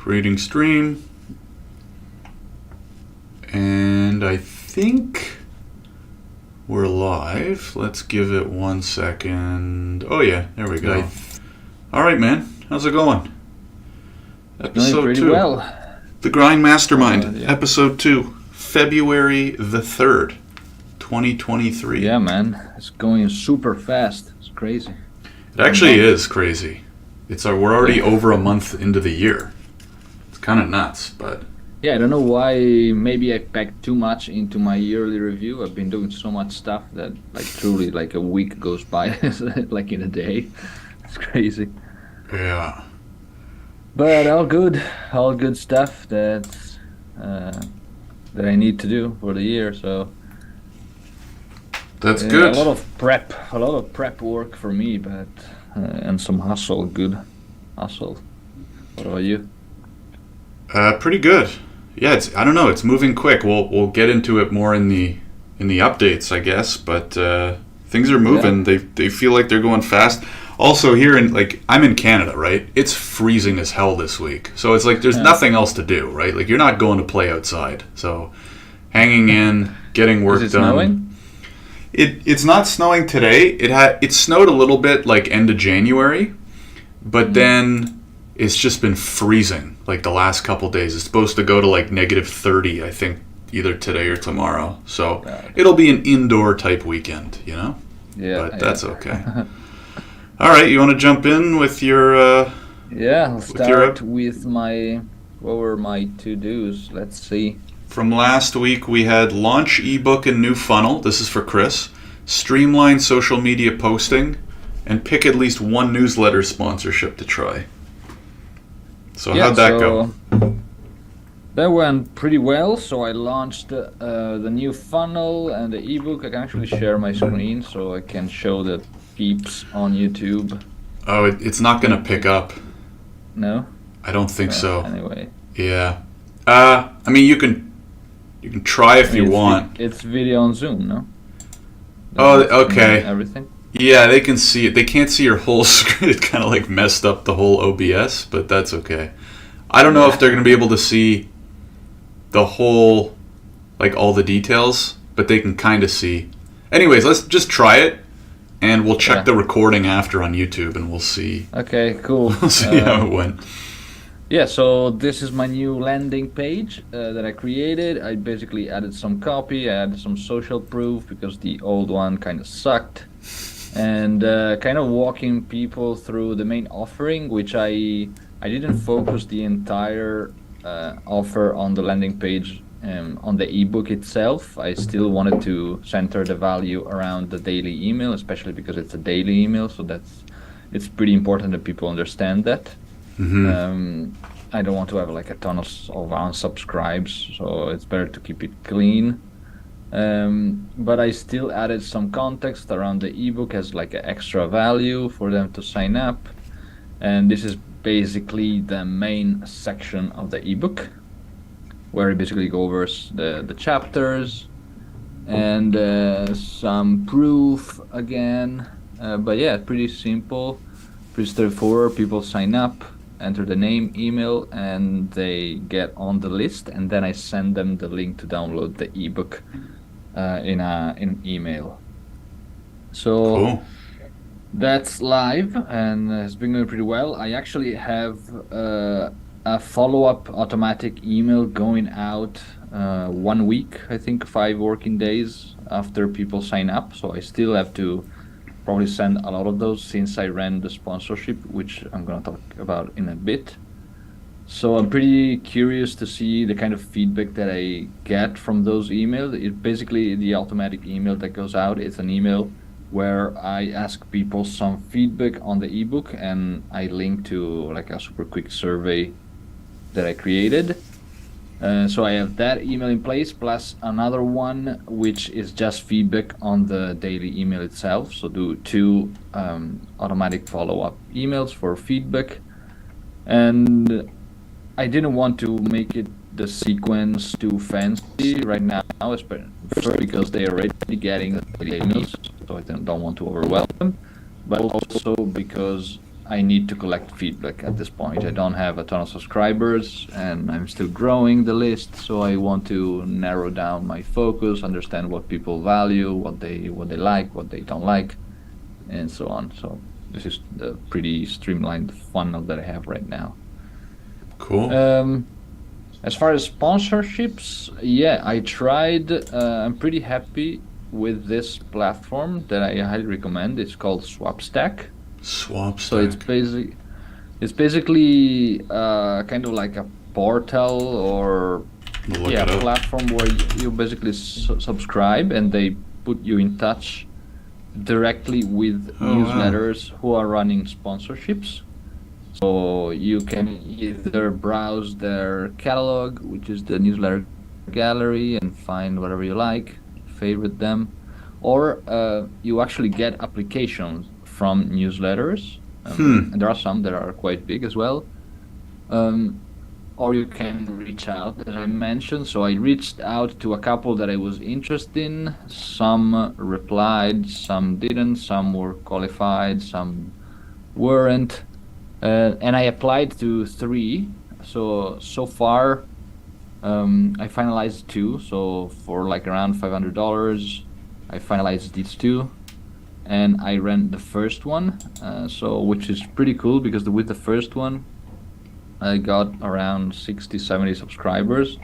Creating stream. And I think we're live. Let's give it 1 second. Oh yeah, there we go. All right, man. How's it going? Episode pretty 2. Well. The Grind Mastermind, Yeah. Episode 2, February the 3rd, 2023. Yeah, man. It's going super fast. It's crazy. It actually is crazy. We're already over a month into the year. It's kind of nuts, but... Yeah, I don't know why. Maybe I packed too much into my yearly review. I've been doing so much stuff that, truly, a week goes by, like in a day. It's crazy. Yeah. But all good stuff that I need to do for the year. So that's good. A lot of prep work for me, but and some good hustle. What about you? Pretty good. Yeah, I don't know. It's moving quick. We'll get into it more in the updates, I guess. But things are moving. Yeah. They feel like they're going fast. Also, here I'm in Canada, right? It's freezing as hell this week. So it's like there's nothing else to do, right? Like you're not going to play outside. So hanging in, getting work Is it done. Snowing? It's not snowing today. It snowed a little bit end of January, but then it's just been freezing the last couple days. It's supposed to go to -30, I think, either today or tomorrow. So it'll be an indoor type weekend, Yeah. But that's okay. All right, you want to jump in with your... I'll start with what were my to-dos? Let's see. From last week, we had launch ebook and new funnel. This is for Chris. Streamline social media posting, and pick at least one newsletter sponsorship to try. So how'd that go? That went pretty well. So I launched the new funnel and the ebook. I can actually share my screen so I can show the peeps on YouTube. Oh, it's not going to pick up. No? I don't think so. Anyway. Yeah. I mean, you can try if you want. It's video on Zoom, no? Oh, okay. Everything? Yeah, they can see it. They can't see your whole screen. It kind of messed up the whole OBS, but that's okay. I don't know if they're going to be able to see the whole, all the details, but they can kind of see. Anyways, let's just try it, and we'll check the recording after on YouTube, and we'll see. Okay, cool. We'll see how it went. Yeah, so this is my new landing page that I created. I basically added some copy, I added some social proof because the old one kind of sucked. And kind of walking people through the main offering, which I didn't focus the entire offer on the landing page on the ebook itself. I still wanted to center the value around the daily email, especially because it's a daily email, so it's pretty important that people understand that. Mm-hmm. I don't want to have a ton of unsubscribes, so it's better to keep it clean. But I still added some context around the ebook as an extra value for them to sign up. And this is basically the main section of the ebook, where it basically goes over the chapters and some proof again. But yeah, pretty simple, pretty straightforward. People sign up, enter the name, email, and they get on the list, and then I send them the link to download the ebook in an email. So cool. That's live and it's been going pretty well. I actually have a follow-up automatic email going out 1 week, I think 5 working days after people sign up. So I still have to probably send a lot of those since I ran the sponsorship, which I'm going to talk about in a bit. So I'm pretty curious to see the kind of feedback that I get from those emails. It basically, the automatic email that goes out, it's an email where I ask people some feedback on the ebook, and I link to a super quick survey that I created. So I have that email in place, plus another one which is just feedback on the daily email itself. So do 2 automatic follow-up emails for feedback. And I didn't want to make it the sequence too fancy right now, especially because they're already getting the emails, so I don't want to overwhelm them. But also because I need to collect feedback at this point. I don't have a ton of subscribers, and I'm still growing the list. So I want to narrow down my focus, understand what people value, what they like, what they don't like, and so on. So this is the pretty streamlined funnel that I have right now. Cool. As far as sponsorships, yeah, I tried. I'm pretty happy with this platform that I highly recommend. It's called Swapstack. Swapstack. So it's basically kind of like a portal or platform where you basically subscribe, and they put you in touch directly with newsletters who are running sponsorships. So you can either browse their catalog, which is the newsletter gallery, and find whatever you like, favorite them, or you actually get applications from newsletters, and there are some that are quite big as well. Or you can reach out, as I mentioned. So I reached out to a couple that I was interested in. Some replied, some didn't, some were qualified, some weren't. And I applied to 3. So far, I finalized 2. So for like around $500, I finalized these 2. And I ran the first one, which is pretty cool because with the first one, I got around 60, 70 subscribers.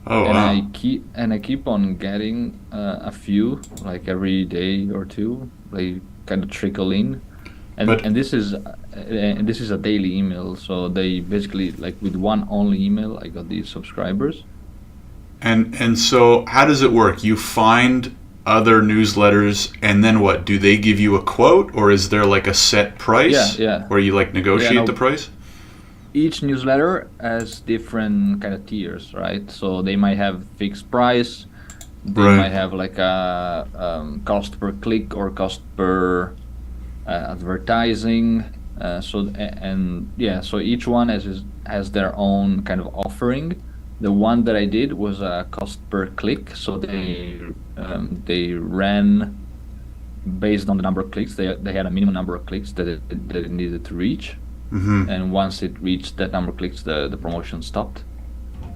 Oh, and wow. I keep on getting a few, like every day or two. They kind of trickle in, and this is a daily email. So they basically, like, with one only email, I got these subscribers. And so how does it work? You find other newsletters, and then what? Do they give you a quote, or is there like a set price? Yeah. Where you like negotiate the price? Each newsletter has different kind of tiers, right? So they might have fixed price. They might have like a cost per click or cost per advertising. So each one has their own kind of offering. The one that I did was a cost per click. So they ran based on the number of clicks. They had a minimum number of clicks that it needed to reach. Mm-hmm. And once it reached that number of clicks, the promotion stopped.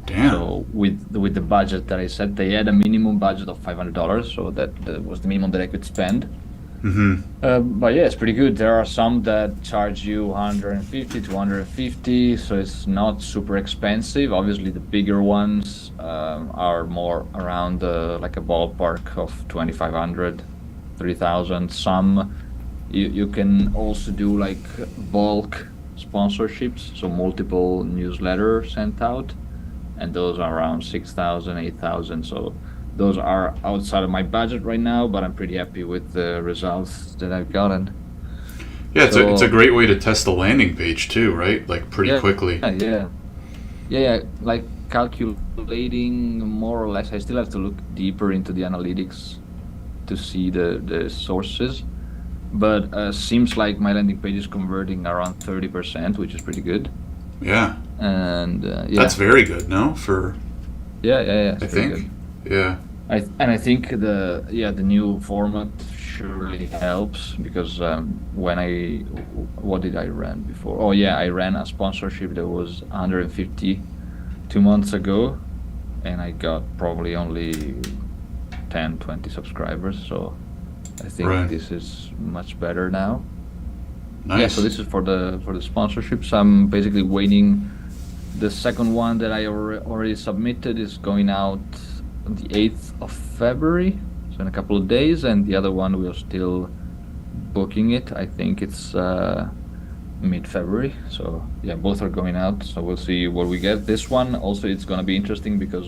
Damn. So with the budget that I set, they had a minimum budget of $500, so that was the minimum that I could spend. Mm-hmm. But yeah, it's pretty good. There are some that charge you 150, 250, so it's not super expensive. Obviously, the bigger ones are more around like a ballpark of 2,500, 3,000. Some you can also do like bulk sponsorships, so multiple newsletters sent out, and those are around 6,000, 8,000. So those are outside of my budget right now, but I'm pretty happy with the results that I've gotten. Yeah, it's a great way to test the landing page too, right? Like pretty quickly. Yeah. Like calculating more or less. I still have to look deeper into the analytics to see the sources. But seems like my landing page is converting around 30%, which is pretty good. Yeah. And that's very good, no? For I think. Good. Yeah. I think the new format surely helps because what did I run before? Oh yeah, I ran a sponsorship that was 150 2 months ago, and I got probably only 10, 20 subscribers. So I think this is much better now. Nice. Yeah, so this is for the sponsorships. I'm basically waiting. The second one that I already submitted is going out on the 8th of February, so in a couple of days, and the other one we're still booking it. I think it's mid-February. So yeah, both are going out. So we'll see what we get. This one also, it's going to be interesting because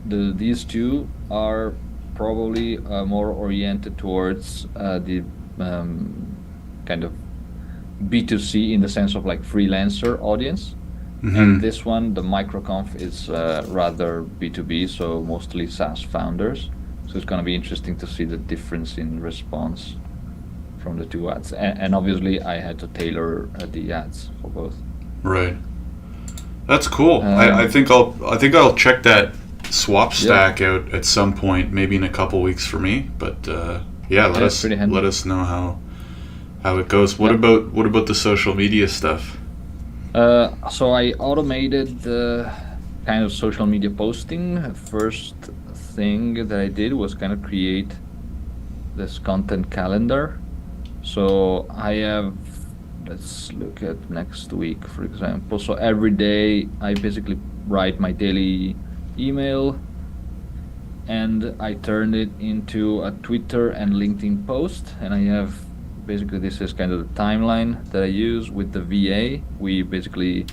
these two are probably more oriented towards the kind of B2C in the sense of like freelancer audience. Mm-hmm. And this one, the microconf, is rather B2B, so mostly SaaS founders. So it's going to be interesting to see the difference in response from the two ads. And obviously, I had to tailor the ads for both. Right. That's cool. I think I'll check that Swapstack out at some point, maybe in a couple weeks for me. But let us know how it goes. What about the social media stuff? So I automated the kind of social media posting. First thing that I did was kind of create this content calendar. So I have, let's look at next week, for example. So every day I basically write my daily email, and I turned it into a Twitter and LinkedIn post. And I have, basically this is kind of the timeline that I use with the VA. We basically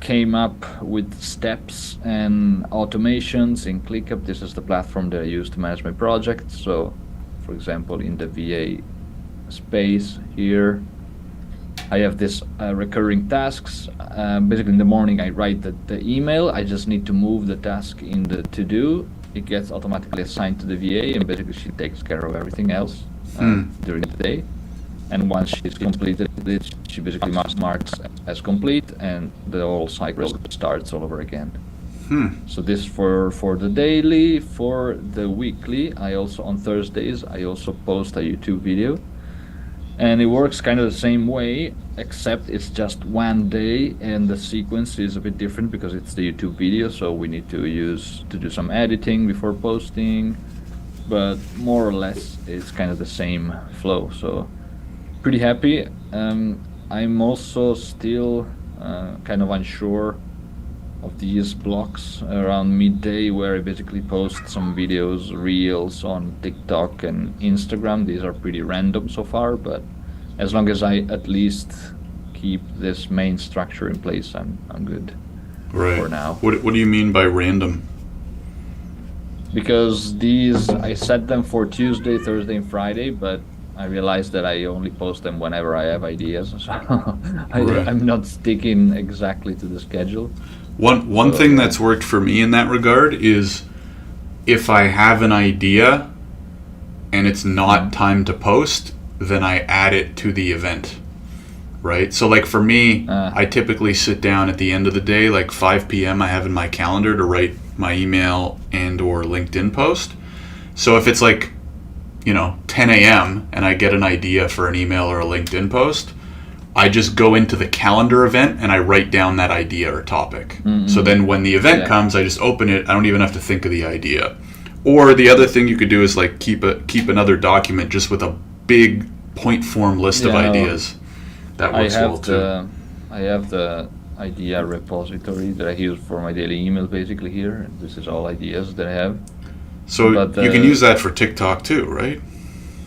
came up with steps and automations in ClickUp. This is the platform that I use to manage my project. So for example, in the VA space here, I have this recurring tasks. Basically in the morning I write the email. I just need to move the task in the to-do. It gets automatically assigned to the VA, and basically she takes care of everything else during the day. And once she's completed it, she basically marks as complete, and the whole cycle starts all over again. So this for the daily. For the weekly, I also, on Thursdays, I also post a YouTube video. And it works kind of the same way, except it's just one day, and the sequence is a bit different because it's the YouTube video, so we need to do some editing before posting, but more or less it's kind of the same flow. So pretty happy. I'm also still kind of unsure of these blocks around midday, where I basically post some videos, reels on TikTok and Instagram. These are pretty random so far, but as long as I at least keep this main structure in place, I'm good for now. What do you mean by random? Because these, I set them for Tuesday, Thursday, and Friday, but I realized that I only post them whenever I have ideas, so I'm not sticking exactly to the schedule. One thing that's worked for me in that regard is, if I have an idea and it's not time to post, then I add it to the event, right? So like for me, I typically sit down at the end of the day, like 5 p.m. I have in my calendar to write my email and or LinkedIn post. So if it's like, 10 a.m. and I get an idea for an email or a LinkedIn post, I just go into the calendar event and I write down that idea or topic. So then when the event comes, I just open it. I don't even have to think of the idea. Or the other thing you could do is like keep another document just with a big point form list of ideas. That works well too. I have the idea repository that I use for my daily email basically here. This is all ideas that I have. So you can use that for TikTok too, right?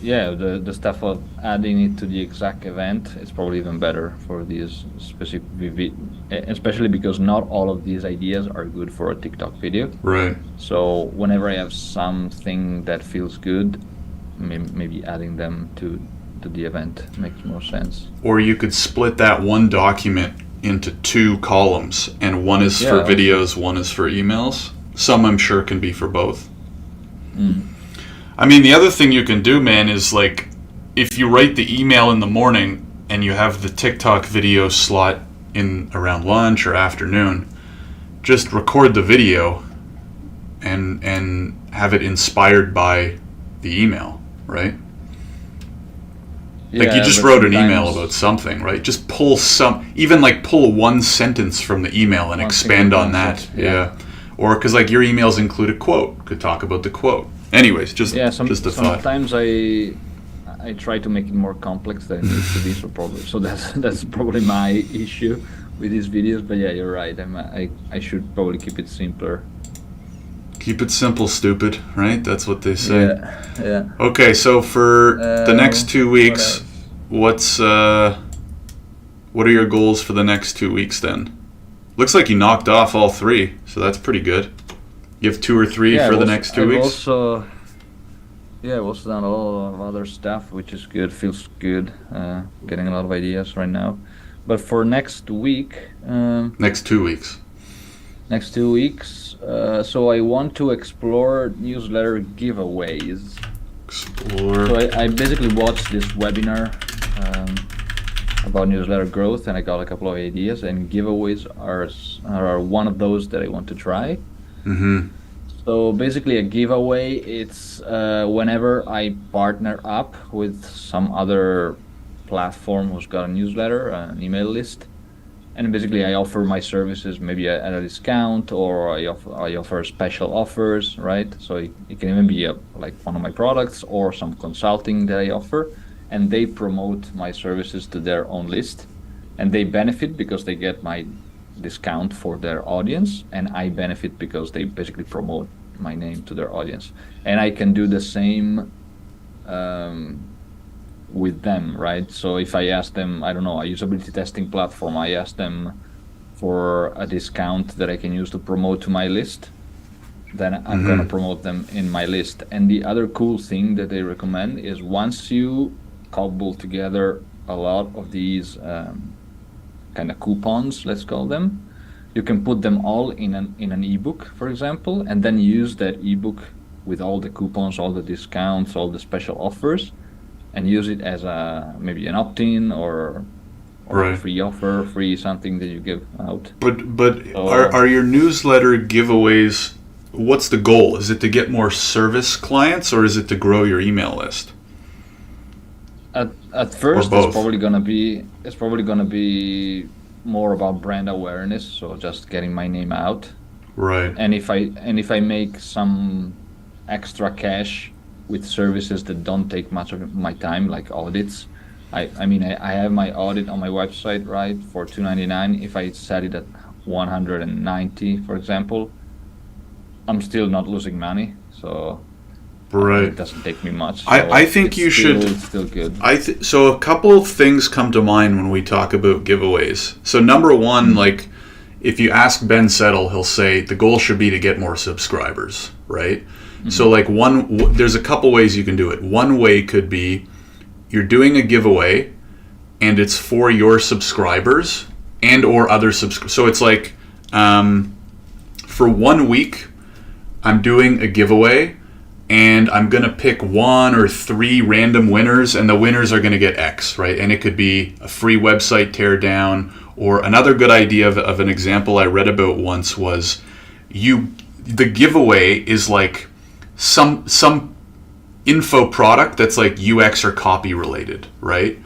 Yeah, the stuff of adding it to the exact event is probably even better for these specific, especially because not all of these ideas are good for a TikTok video. Right. So whenever I have something that feels good, maybe adding them to the event makes more sense. Or you could split that one document into 2 columns, and one is for videos, one is for emails. Some I'm sure can be for both. I mean, the other thing you can do, man, is like, if you write the email in the morning and you have the TikTok video slot in around lunch or afternoon, just record the video and have it inspired by the email, right? Like you just wrote an email about something, right? Just pull pull one sentence from the email and expand on that. Yeah. Or because like your emails include a quote, could talk about the quote. Anyways, just a thought. Sometimes I try to make it more complex than it needs to be. So that's probably my issue with these videos. But yeah, you're right. I should probably keep it simpler. Keep it simple, stupid, right? That's what they say. Yeah. Okay, so for the next 2 weeks, what are your goals for the next 2 weeks then? Looks like you knocked off all 3, so that's pretty good. You have 2 or 3 for the next 2 weeks? I've also done a lot of other stuff, which is good, feels good, getting a lot of ideas right now. But for next week... next 2 weeks. Next 2 weeks, so I want to explore newsletter giveaways. So I basically watched this webinar about newsletter growth, and I got a couple of ideas, and giveaways are one of those that I want to try. So basically a giveaway, it's whenever I partner up with some other platform who's got a newsletter, an email list. And basically, I offer my services maybe at a discount, or I offer special offers, right? So it can even be like one of my products or some consulting that I offer, and they promote my services to their own list, and they benefit because they get my discount for their audience, and I benefit because they basically promote my name to their audience. And I can do the same with them, right? So if I ask them, I don't know, a usability testing platform, I ask them for a discount that I can use to promote to my list, then I'm going to promote them in my list. And the other cool thing that they recommend is once you cobble together a lot of these kind of coupons, let's call them, you can put them all in an ebook, for example, and then use that ebook with all the coupons, all the discounts, all the special offers, and use it as maybe an opt-in or a free offer, free something that you give out. But are your newsletter giveaways, what's the goal? Is it to get more service clients, or is it to grow your email list? At first, it's probably gonna be more about brand awareness, so just getting my name out. Right. And if I make some extra cash with services that don't take much of my time, like audits. I mean, I have my audit on my website, right, for $2.99. If I set it at $190, for example, I'm still not losing money. So it doesn't take me much. So I think you should. It's still good. So a couple of things come to mind when we talk about giveaways. So number one, like if you ask Ben Settle, he'll say the goal should be to get more subscribers, right? So like there's a couple ways you can do it. One way could be you're doing a giveaway and it's for your subscribers and or other subscribers. So it's like for 1 week, I'm doing a giveaway and I'm going to pick 1 or 3 random winners, and the winners are going to get X, right? And it could be a free website teardown, or another good idea of an example I read about once was the giveaway is like some info product that's like UX or copy related, right?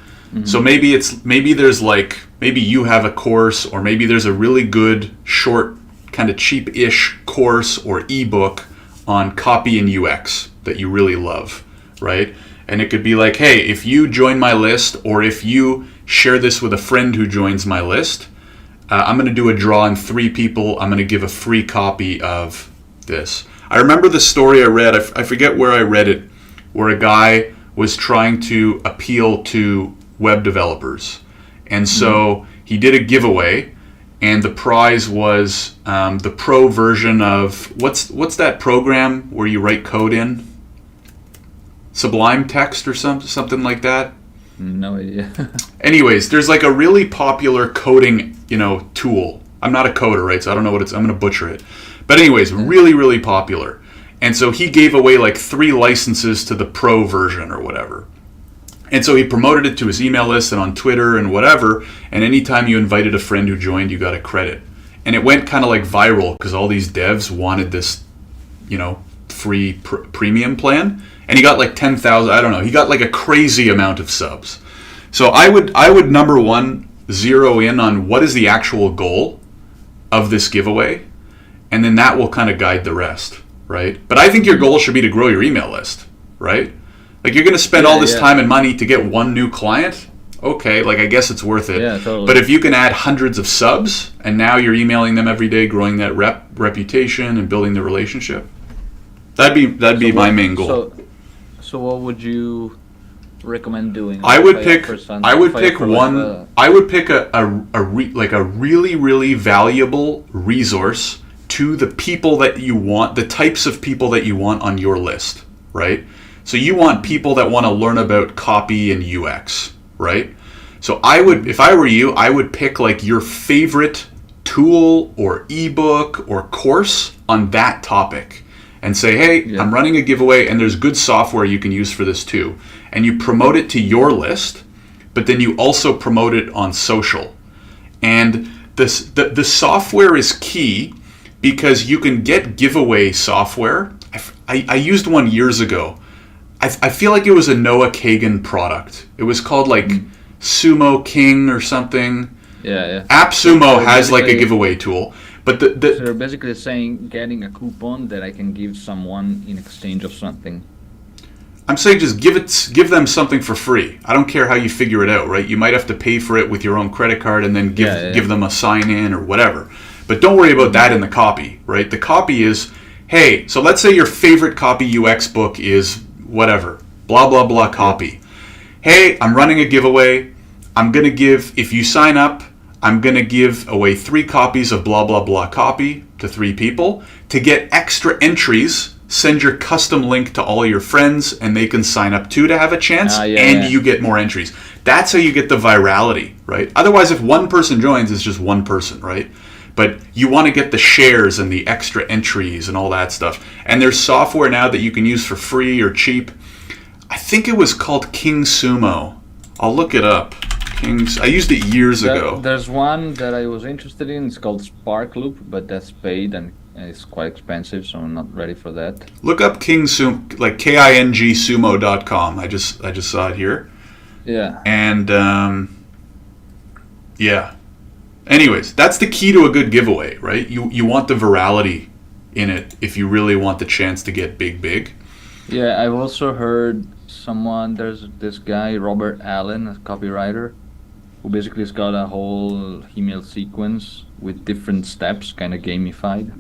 So maybe you have a course, or maybe there's a really good short kind of cheap-ish course or ebook on copy and UX that you really love, right? And it could be like, hey, if you join my list, or if you share this with a friend who joins my list, I'm going to do a draw on 3 people. I'm going to give a free copy of this. I remember the story I read, I forget where I read it, where a guy was trying to appeal to web developers. And so he did a giveaway, and the prize was the pro version of, what's that program where you write code in? Sublime Text or something like that? No idea. Anyways, there's like a really popular coding, tool. I'm not a coder, right? So I don't know what I'm going to butcher it. But anyways, really, really popular. And so he gave away like 3 licenses to the pro version or whatever. And so he promoted it to his email list and on Twitter and whatever. And anytime you invited a friend who joined, you got a credit. And it went kind of like viral because all these devs wanted this, free premium plan. And he got like 10,000, I don't know. He got like a crazy amount of subs. So I would number one, zero in on what is the actual goal of this giveaway. And then that will kind of guide the rest, right? But I think your goal should be to grow your email list, right? Like you're going to spend all this time and money to get 1 new client. Okay, like I guess it's worth it. Yeah, totally. But if you can add hundreds of subs and now you're emailing them every day, growing that reputation and building the relationship, that'd be my main goal. So what would you recommend doing? I would pick a really, really valuable resource to the people that you want, the types of people that you want on your list, right? So you want people that want to learn about copy and UX, right? So if I were you, I would pick like your favorite tool or ebook or course on that topic and say, hey, I'm running a giveaway and there's good software you can use for this too. And you promote it to your list, but then you also promote it on social. And the software is key because you can get giveaway software. I used one years ago. I feel like it was a Noah Kagan product. It was called like Sumo King or something. Yeah. AppSumo So has like a basically, giveaway tool, but so they're basically saying getting a coupon that I can give someone in exchange of something. I'm saying just give them something for free. I don't care how you figure it out, right? You might have to pay for it with your own credit card and then give them a sign in or whatever. But don't worry about that in the copy, right? The copy is, hey, so let's say your favorite copy UX book is whatever, blah blah blah copy. Hey, I'm running a giveaway. I'm going to give, if you sign up, I'm going to give away 3 copies of blah blah blah copy to 3 people. To get extra entries, send your custom link to all your friends and they can sign up too to have a chance, you get more entries. That's how you get the virality, right? Otherwise, if one person joins, it's just one person, right? But you want to get the shares and the extra entries and all that stuff. And there's software now that you can use for free or cheap. I think it was called Kingsumo. I'll look it up. I used it years ago. There's one that I was interested in. It's called Sparkloop, but that's paid and it's quite expensive, so I'm not ready for that. Look up Kingsumo, like KINGsumo.com. I just saw it here. Yeah. And yeah. Anyways, that's the key to a good giveaway, right? You want the virality in it if you really want the chance to get big. Yeah, I've also heard there's this guy, Robert Allen, a copywriter, who basically has got a whole email sequence with different steps, kind of gamified.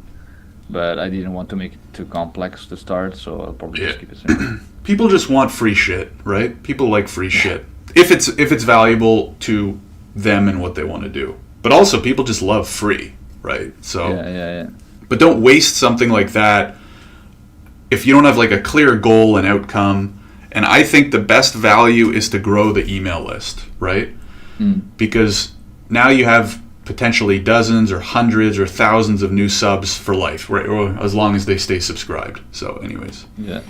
But I didn't want to make it too complex to start, so I'll probably just keep it simple. People just want free shit, right? People like free shit. If it's valuable to them and what they want to do. But also people just love free, right? So Yeah. But don't waste something like that if you don't have like a clear goal and outcome. And I think the best value is to grow the email list, right? Because now you have potentially dozens or hundreds or thousands of new subs for life, right? Or as long as they stay subscribed. So anyways. Yeah.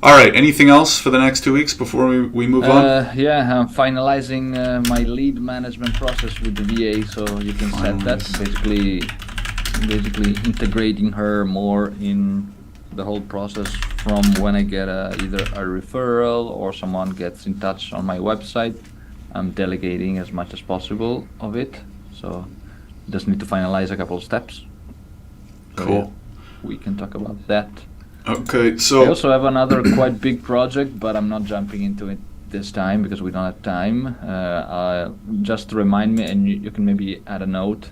All right. Anything else for the next 2 weeks before we move on? Yeah, I'm finalizing my lead management process with the VA, so you can set that. Basically integrating her more in the whole process from when I get either a referral or someone gets in touch on my website. I'm delegating as much as possible of it, so just need to finalize a couple of steps. So, cool. Yeah, we can talk about that. Okay, so I also have another quite big project, but I'm not jumping into it this time because we don't have time. Just to remind me, and you can maybe add a note,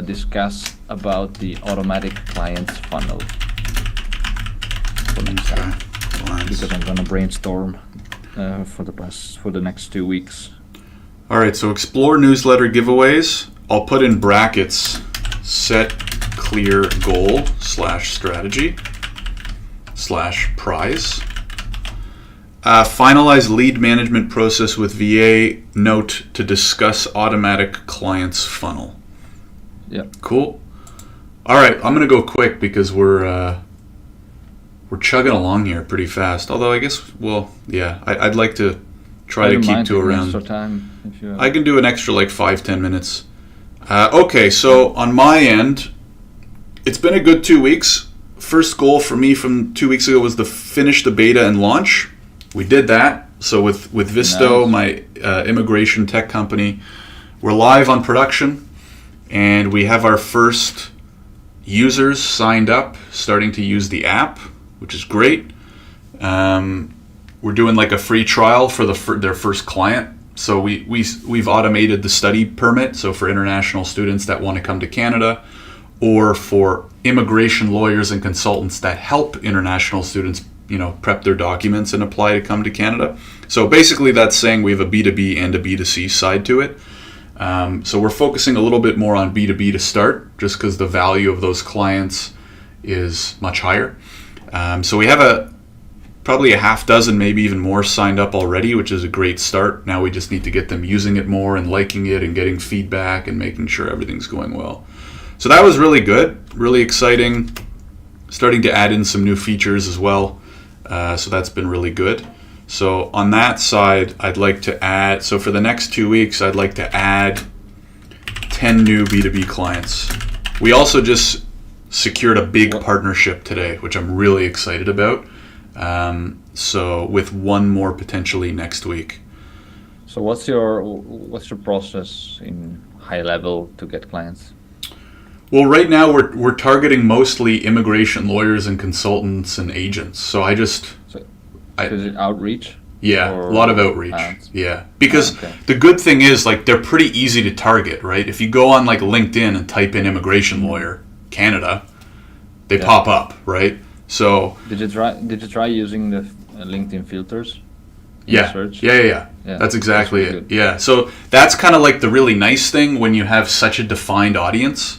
discuss about the automatic clients funnel for next time. Because I'm gonna brainstorm for the next 2 weeks. All right, so explore newsletter giveaways. I'll put in brackets set clear goal /strategy /prize. Finalize lead management process with VA. Note to discuss automatic clients funnel. Yeah. Cool. All right, I'm gonna go quick because we're chugging along here pretty fast. Although I guess, I'd like to try to keep to around. Time if you I can do an extra like 5-10 minutes. Okay, so on my end, it's been a good 2 weeks. First goal for me from 2 weeks ago was to finish the beta and launch. We did that. So with Visto, my immigration tech company, we're live on production, and we have our first users signed up, starting to use the app, which is great. We're doing like a free trial for their first client. So we've automated the study permit. So for international students that want to come to Canada, or for immigration lawyers and consultants that help international students, prep their documents and apply to come to Canada. So basically that's saying we have a B2B and a B2C side to it. So we're focusing a little bit more on B2B to start, just because the value of those clients is much higher. So we have probably a half dozen, maybe even more signed up already, which is a great start. Now we just need to get them using it more and liking it and getting feedback and making sure everything's going well. So that was really good, really exciting. Starting to add in some new features as well. So that's been really good. So on that side, I'd like to add, so for the next 2 weeks, I'd like to add 10 new B2B clients. We also just secured a big partnership today, which I'm really excited about. So with one more potentially next week. So what's your process in high level to get clients? Well, right now we're targeting mostly immigration lawyers and consultants and agents. So So is it outreach? yeah, a lot of outreach. Ads? Yeah, because Okay. the good thing is like they're pretty easy to target, right? If you go on like LinkedIn and type in immigration lawyer Canada, they pop up, right? So Did you try using the LinkedIn filters? In yeah, search? yeah. Yeah, That's exactly that's really it. good. Yeah, so that's kind of like the really nice thing when you have such a defined audience.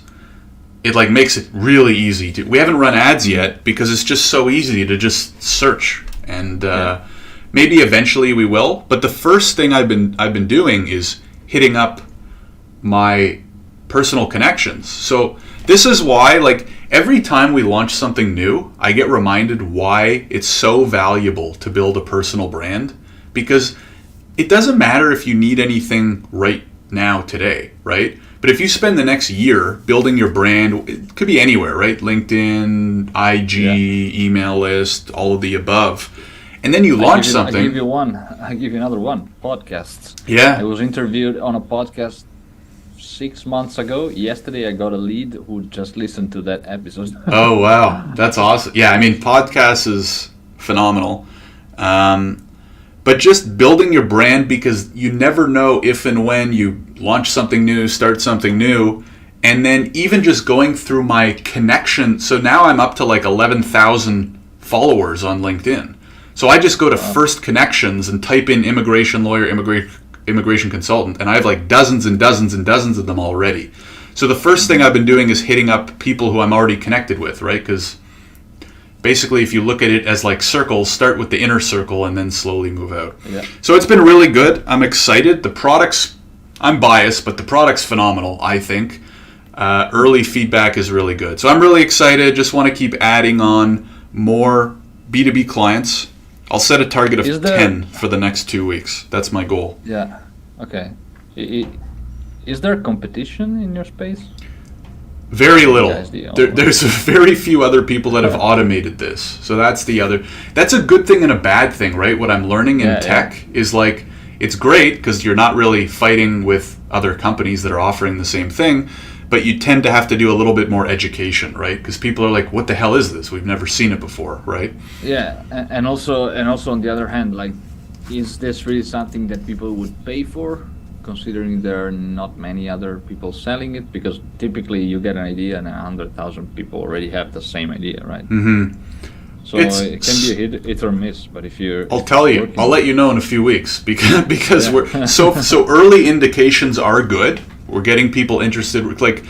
It like makes it really easy to. We haven't run ads yet because it's just so easy to just search, and maybe eventually we will. But the first thing I've been doing is hitting up my personal connections. So this is why, like, every time we launch something new, I get reminded why it's so valuable to build a personal brand, because it doesn't matter if you need anything right now today, right? But if you spend the next year building your brand, it could be anywhere, right? LinkedIn, IG, email list, all of the above. And then you launch something. I give you another one. Podcasts. Yeah. I was interviewed on a podcast 6 months ago. Yesterday, I got a lead who just listened to that episode. Oh, wow. That's awesome. Yeah, I mean, podcast is phenomenal. But just building your brand, because you never know if and when you launch something new, start something new, and then even just going through my connection. So now I'm up to like 11,000 followers on LinkedIn. So I just go to first connections and type in immigration lawyer, immigration consultant, and I have like dozens and dozens and dozens of them already. So the first thing I've been doing is hitting up people who I'm already connected with, right? Because basically, if you look at it as like circles, start with the inner circle and then slowly move out. Yeah. So it's been really good. I'm excited. The product's, I'm biased, but the product's phenomenal, I think. Early feedback is really good. So I'm really excited. Just want to keep adding on more B2B clients. I'll set a target of 10 for the next 2 weeks. That's my goal. Yeah. Okay. Is there competition in your space? Very little. Guys, the only There's very few other people that have automated this. So that's a good thing and a bad thing, right? What I'm learning in tech is like, it's great because you're not really fighting with other companies that are offering the same thing, but you tend to have to do a little bit more education, right? Because people are like, what the hell is this? We've never seen it before, right? Yeah, and also on the other hand, like, is this really something that people would pay for, considering there are not many other people selling it? Because typically you get an idea and 100,000 people already have the same idea, right? Mm-hmm. So it can be a hit or miss, but if you're... I'll tell you. I'll let you know in a few weeks because we're so early indications are good. We're getting people interested. Like,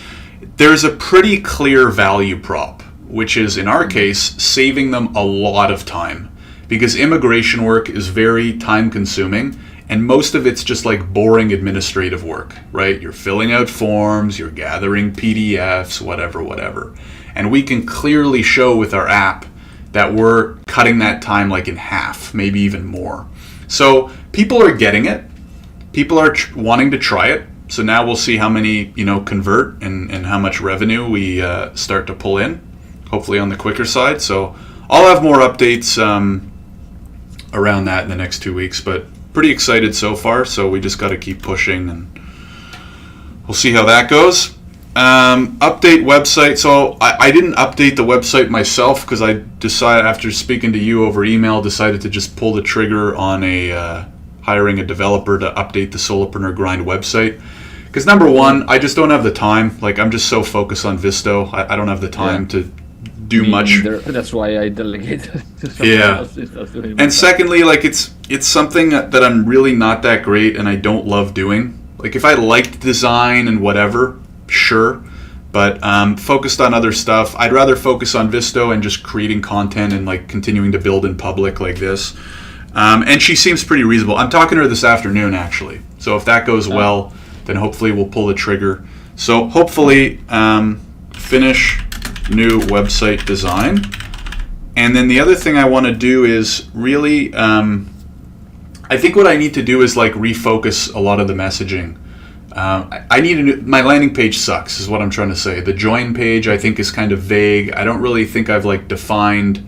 there's a pretty clear value prop, which is in our case saving them a lot of time, because immigration work is very time consuming. And most of it's just like boring administrative work, right? You're filling out forms, you're gathering PDFs, whatever. And we can clearly show with our app that we're cutting that time like in half, maybe even more. So people are getting it. People are wanting to try it. So now we'll see how many, convert and how much revenue we start to pull in, hopefully on the quicker side. So I'll have more updates around that in the next 2 weeks, but pretty excited so far, so we just got to keep pushing and we'll see how that goes. Update website. So I didn't update the website myself because I decided, after speaking to you over email, decided to just pull the trigger on hiring a developer to update the Solopreneur Grind website. Because number one, I just don't have the time. Like, I'm just so focused on Visto. I don't have the time to do much. Neither. That's why I delegated to someone else. And secondly, like, it's something that I'm really not that great and I don't love doing. Like, if I liked design and whatever, sure, but focused on other stuff. I'd rather focus on Visto and just creating content and like continuing to build in public like this. And she seems pretty reasonable. I'm talking to her this afternoon, actually. So if that goes well, then hopefully we'll pull the trigger. So hopefully finish new website design. And then the other thing I want to do is really, I think what I need to do is like refocus a lot of the messaging. I need my landing page sucks, is what I'm trying to say. The join page I think is kind of vague. I don't really think I've like defined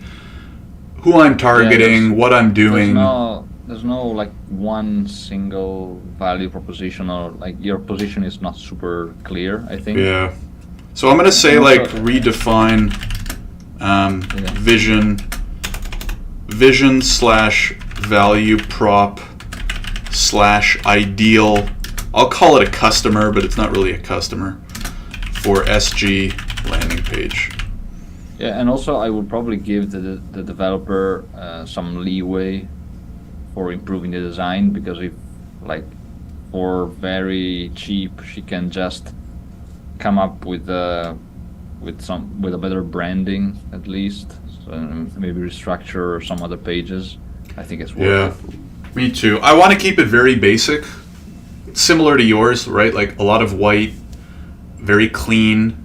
who I'm targeting, what I'm doing. there's no like one single value proposition, or like your position is not super clear, I think. Yeah. So I'm gonna say And like also- redefine Yeah. vision slash value prop slash ideal. I'll call it a customer, but it's not really a customer for SG landing page. Yeah, and also I would probably give the developer some leeway for improving the design, because if like for very cheap she can just come up with a better branding at least, so maybe restructure some other pages. I think it's worth it. Me too. I want to keep it very basic, similar to yours, right? Like a lot of white, very clean.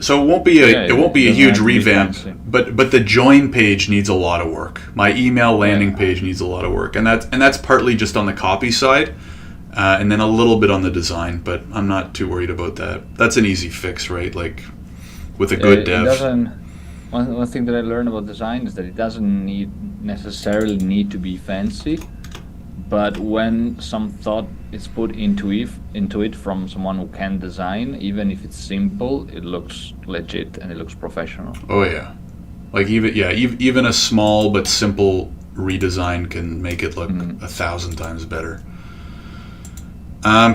So it won't be a Yeah, it won't be a doesn't huge have to be revamp, fancy. but the join page needs a lot of work. My email landing page needs a lot of work, and that's partly just on the copy side, and then a little bit on the design. But I'm not too worried about that. That's an easy fix, right? Like with a good It dev. doesn't. One thing that I learned about design is that it doesn't necessarily need to be fancy, but when some thought is put into it from someone who can design, even if it's simple, it looks legit and it looks professional. Oh yeah, like even a small but simple redesign can make it look 1,000 times better.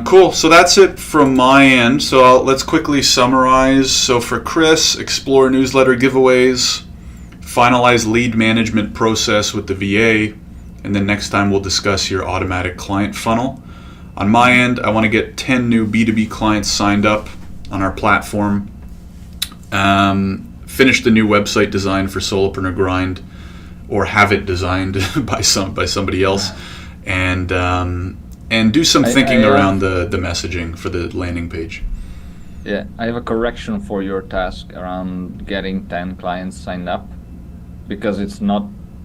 Cool. So that's it from my end. So let's quickly summarize. So for Chris, explore newsletter giveaways, finalize lead management process with the VA, and then next time we'll discuss your automatic client funnel. On my end, I want to get 10 new B2B clients signed up on our platform. Finish the new website design for Solopreneur Grind, or have it designed by somebody else, and do some thinking around the messaging for the landing page. Yeah, I have a correction for your task around getting 10 clients signed up, because it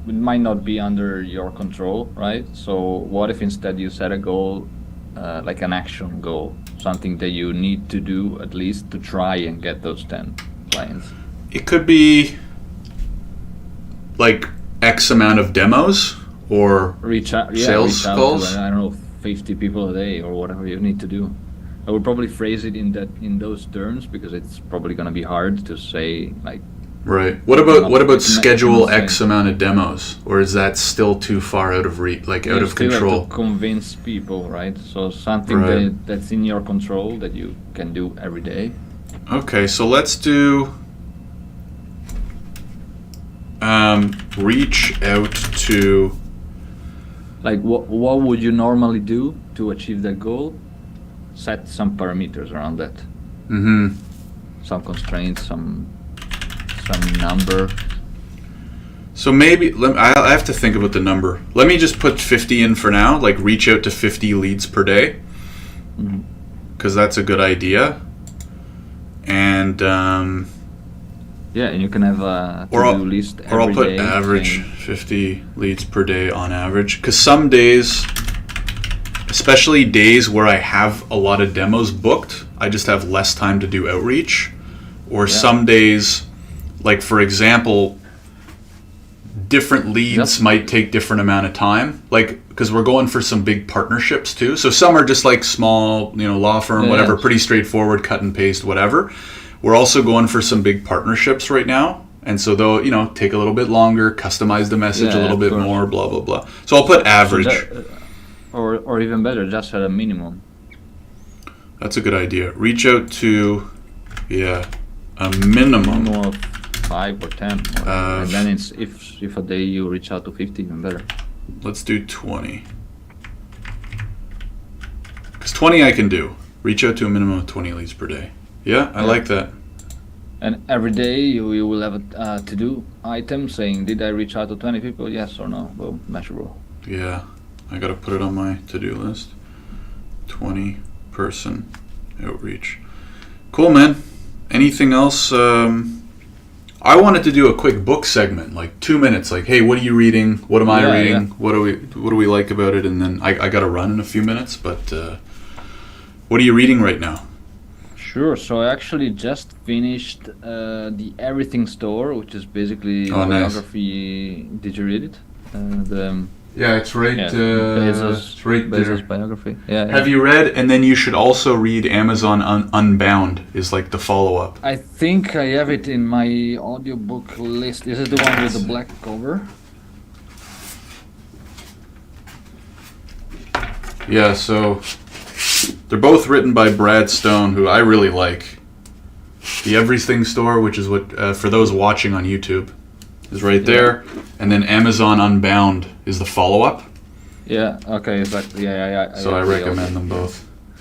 might not be under your control, right? So what if instead you set a goal, like an action goal, something that you need to do at least to try and get those 10 clients? It could be like X amount of demos or sales calls. To, I don't know, 50 people a day or whatever you need to do. I would probably phrase it in those terms, because it's probably going to be hard to say like. Right. What about schedule cannot X say. amount of demos, or is that still too far out of out of Still control? have to convince people, right? So something Right. that's in your control that you can do every day. Okay, so let's do reach out to. Like what would you normally do to achieve that goal? Set some parameters around that. Mm-hmm. Some constraints, some number. So maybe I have to think about the number. Let me just put 50 in for now. Like reach out to 50 leads per day, because that's a good idea. And yeah, and you can have a or to-do list every day. or I'll put average saying, 50 leads per day on average. Because some days, especially days where I have a lot of demos booked, I just have less time to do outreach. Or some days, like for example, different leads might take different amount of time. Like because we're going for some big partnerships too. So some are just like small, law firm, whatever, pretty straightforward, cut and paste, whatever. We're also going for some big partnerships right now. And so they'll, take a little bit longer, customize the message a little bit more, blah, blah, blah. So I'll put average. So or even better, just at a minimum. That's a good idea. Reach out to, a minimum of 5 or 10. And then it's if a day you reach out to 50, even better. Let's do 20. Because 20 I can do. Reach out to a minimum of 20 leads per day. Yeah, I like that. And every day you will have a to-do item saying, did I reach out to 20 people? Yes or no? Well, measurable. Yeah, I got to put it on my to-do list. 20 person outreach. Cool, man. Anything else? I wanted to do a quick book segment, like 2 minutes. Like, hey, what are you reading? What am I reading? Yeah. What do we like about it? And then I got to run in a few minutes. But what are you reading right now? Sure. So I actually just finished the Everything Store, which is basically biography. Did you read it? Yeah, it's right. Yeah, It's right Bezos there. biography. Yeah, Have yeah. you read? And then you should also read Amazon Unbound. Is like the follow-up. I think I have it in my audiobook list. Is it the one with the black cover? Yeah. So they're both written by Brad Stone, who I really like. The Everything Store, which is what for those watching on YouTube, is right there, and then Amazon Unbound is the follow-up. Yeah. Okay. Exactly. Yeah. So I have the recommend them audiobook.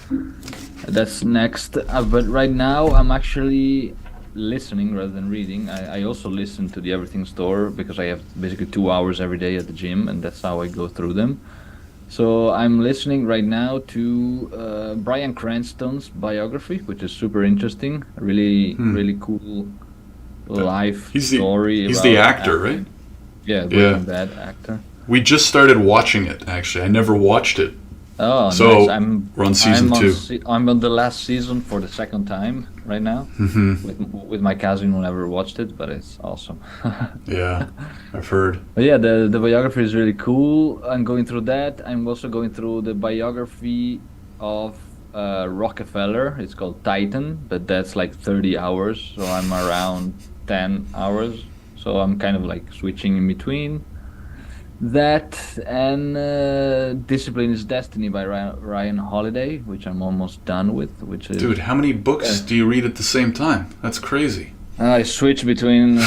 both. That's next. But right now I'm actually listening rather than reading. I also listen to the Everything Store because I have basically 2 hours every day at the gym, and that's how I go through them. So I'm listening right now to Bryan Cranston's biography, which is super interesting. Really, really cool life He's story he's the about actor, right? acting. Yeah, Yeah. Breaking Bad actor. We just started watching it. Actually, I never watched it. Oh, So, nice. we're on season 2. I'm on the last season for the second time right now with my cousin who never watched it, but it's awesome. Yeah, I've heard. But yeah, the biography is really cool. I'm going through that. I'm also going through the biography of Rockefeller. It's called Titan, but that's like 30 hours. So I'm around 10 hours. So I'm kind of like switching in between that and Discipline is Destiny by Ryan Holiday, which I'm almost done with, which is... Dude, how many books do you read at the same time? That's crazy. I switch between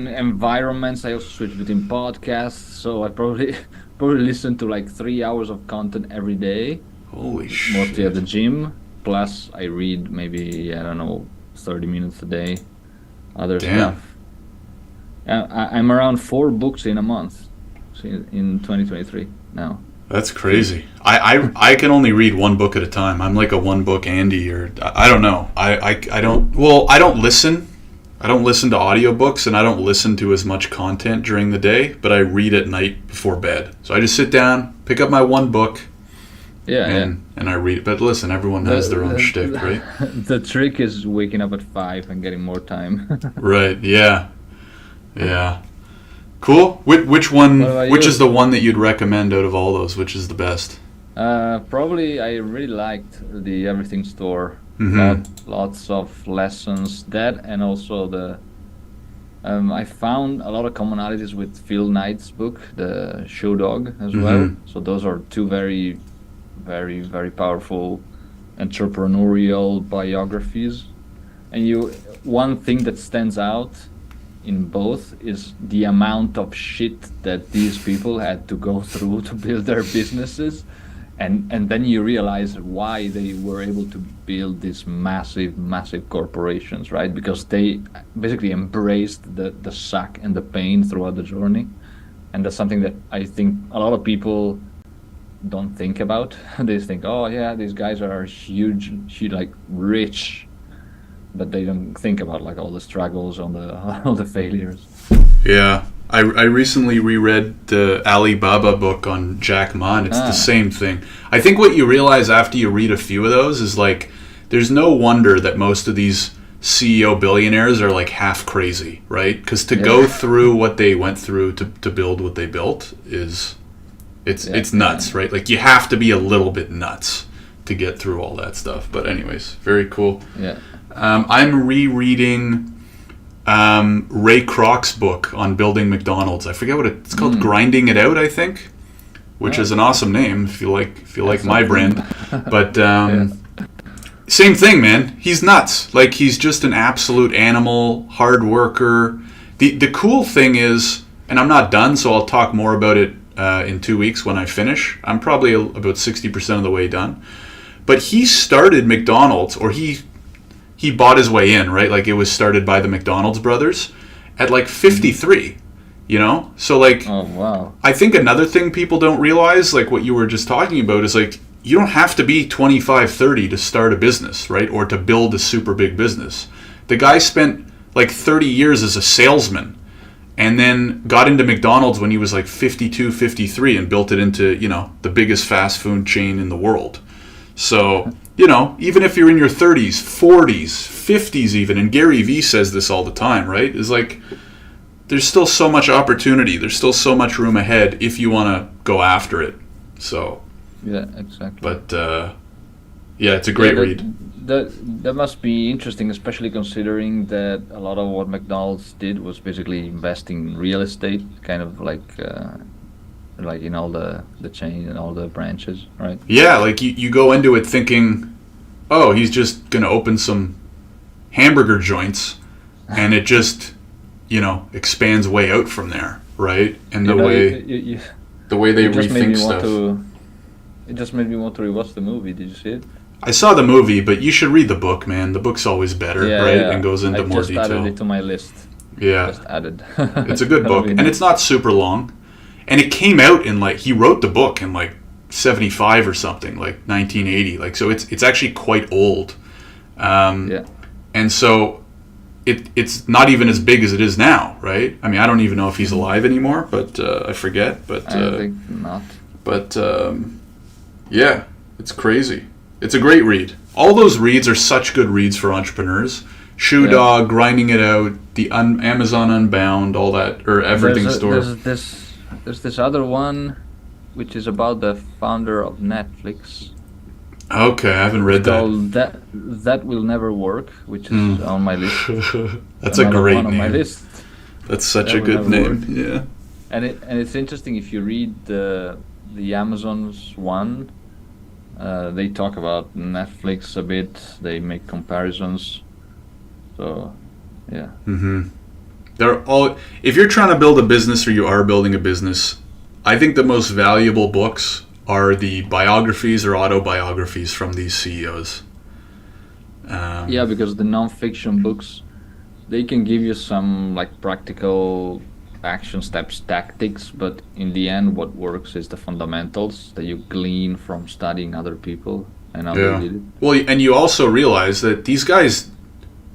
environments. I also switch between podcasts. So I probably listen to like 3 hours of content every day, Holy mostly at the shit. gym. Plus, I read maybe, I don't know, 30 minutes a day, other Damn. stuff. I'm around 4 books in a month in 2023 now. That's crazy. I can only read one book at a time. I'm like a one book Andy, or I don't know. I don't, well, I don't listen. I don't listen to audiobooks, and I don't listen to as much content during the day, but I read at night before bed. So I just sit down, pick up my one book, Yeah, and I read it. But listen, everyone has their own shtick, right? The trick is waking up at 5 and getting more time. Right, yeah. Yeah. Cool. Which one, What about which you? is the one that you'd recommend out of all those? Which is the best? Probably I really liked the Everything Store. Mhm. Lots of lessons. That and also I found a lot of commonalities with Phil Knight's book, The Show Dog, as well. Mhm. So those are two very, very, very powerful entrepreneurial biographies. And one thing that stands out in both is the amount of shit that these people had to go through to build their businesses, and then you realize why they were able to build these massive corporations, right? Because they basically embraced the suck and the pain throughout the journey, and that's something that I think a lot of people don't think about. They just think, oh yeah, these guys are huge, like rich, but they don't think about like all the struggles, all the failures. Yeah. I recently reread the Alibaba book on Jack Ma, and it's the same thing. I think what you realize after you read a few of those is like, there's no wonder that most of these CEO billionaires are like half crazy, right? Because to go through what they went through to build what they built it's nuts, right? Like you have to be a little bit nuts to get through all that stuff. But anyways, very cool. Yeah. I'm rereading Ray Kroc's book on building McDonald's. I forget what it's called. Grinding It Out, I think, which is an awesome name if you like my brand. But same thing, man. He's nuts. Like he's just an absolute animal, hard worker. The cool thing is, and I'm not done, so I'll talk more about it in 2 weeks when I finish. I'm probably about 60% of the way done. But he started McDonald's, or he bought his way in, right? Like it was started by the McDonald's brothers at like 53, you know? So like, Oh wow. I think another thing people don't realize, like what you were just talking about, is like, you don't have to be 25, 30 to start a business, right? Or to build a super big business. The guy spent like 30 years as a salesman and then got into McDonald's when he was like 52, 53 and built it into, you know, the biggest fast food chain in the world. So, you know, even if you're in your 30s, 40s, 50s even, and Gary Vee says this all the time, right? Is like, there's still so much opportunity. There's still so much room ahead if you want to go after it. So, Yeah, exactly. but yeah, it's a great Yeah, read. that must be interesting, especially considering that a lot of what McDonald's did was basically investing in real estate, kind of like in all the chain and all the branches, right? Yeah, like you go into it thinking, oh, he's just going to open some hamburger joints, and it just, expands way out from there, right? And the way they it just made rethink me stuff. it just made me want to rewatch the movie. Did you see it? I saw the movie, but you should read the book, man. The book's always better, right? Yeah. And goes into I more just added detail. it to my list. Yeah, Just added. it's a good book, and it's not super long. And it came out in he wrote the book in 75 or something, 1980. So it's actually quite old. Yeah. And so it's not even as big as it is now, right? I mean, I don't even know if he's alive anymore, but I forget. But I think not. But yeah, it's crazy. It's a great read. All those reads are such good reads for entrepreneurs. Shoe Yeah. Dog, Grinding It Out, the Amazon Unbound, all that, or Everything Store. There's this other one, which is about the founder of Netflix. Okay, I haven't read that. Called that Will Never Work, which is on my list. That's Another a great one on my name. list. That's such That a Will good Never name. Yeah. And it's interesting if you read the Amazon's one. They talk about Netflix a bit. They make comparisons. So, yeah. Mm-hmm. They're all. If you're trying to build a business or you are building a business, I think the most valuable books are the biographies or autobiographies from these CEOs. Yeah, because the non-fiction books, they can give you some practical action steps, tactics, but in the end, what works is the fundamentals that you glean from studying other people and how they did it. Well, and you also realize that these guys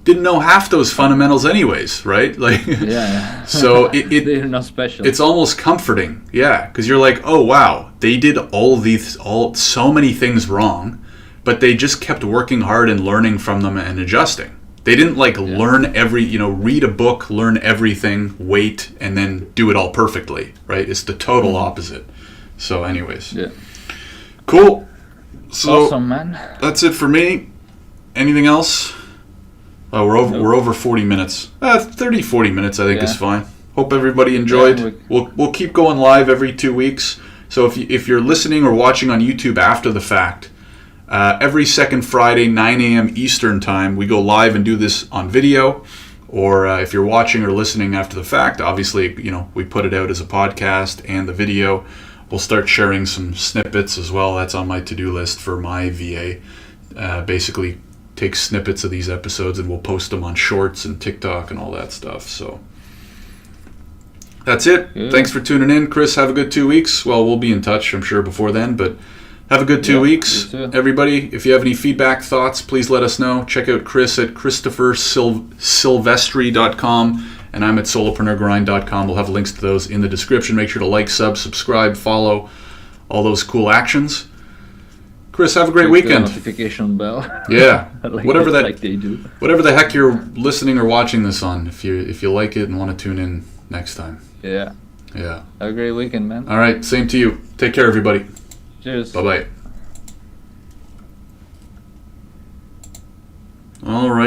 didn't know half those fundamentals anyways, right? Yeah. So they're not special. It's almost comforting, yeah, because you're like, oh wow, they did so many things wrong, but they just kept working hard and learning from them and adjusting. They didn't learn read a book, learn everything, wait, and then do it all perfectly, right? It's the total opposite. So anyways. Yeah. Cool. So awesome, man. That's it for me. Anything else? Oh, we're over 40 minutes. 30, 40 minutes I think is fine. Hope everybody enjoyed. Yeah, We'll keep going live every 2 weeks. So if you're listening or watching on YouTube after the fact, every second Friday, 9 a.m. Eastern time, we go live and do this on video. Or if you're watching or listening after the fact, obviously, we put it out as a podcast and the video. We'll start sharing some snippets as well. That's on my to-do list for my VA. Basically, take snippets of these episodes and we'll post them on Shorts and TikTok and all that stuff. So that's it. Yeah. Thanks for tuning in. Chris, have a good 2 weeks. Well, we'll be in touch, I'm sure, before then, but have a good 2 weeks. You too. Everybody, if you have any feedback, thoughts, please let us know. Check out Chris at ChristopherSilvestri.com, and I'm at solopreneurgrind.com. We'll have links to those in the description. Make sure to like, subscribe, follow, all those cool actions. Chris, have a great Click the weekend. notification bell. Yeah, whatever they do. Whatever the heck you're listening or watching this on, if you like it and want to tune in next time. Yeah. Yeah. Have a great weekend, man. All right, same to you. Take care, everybody. Cheers. Bye-bye. All right.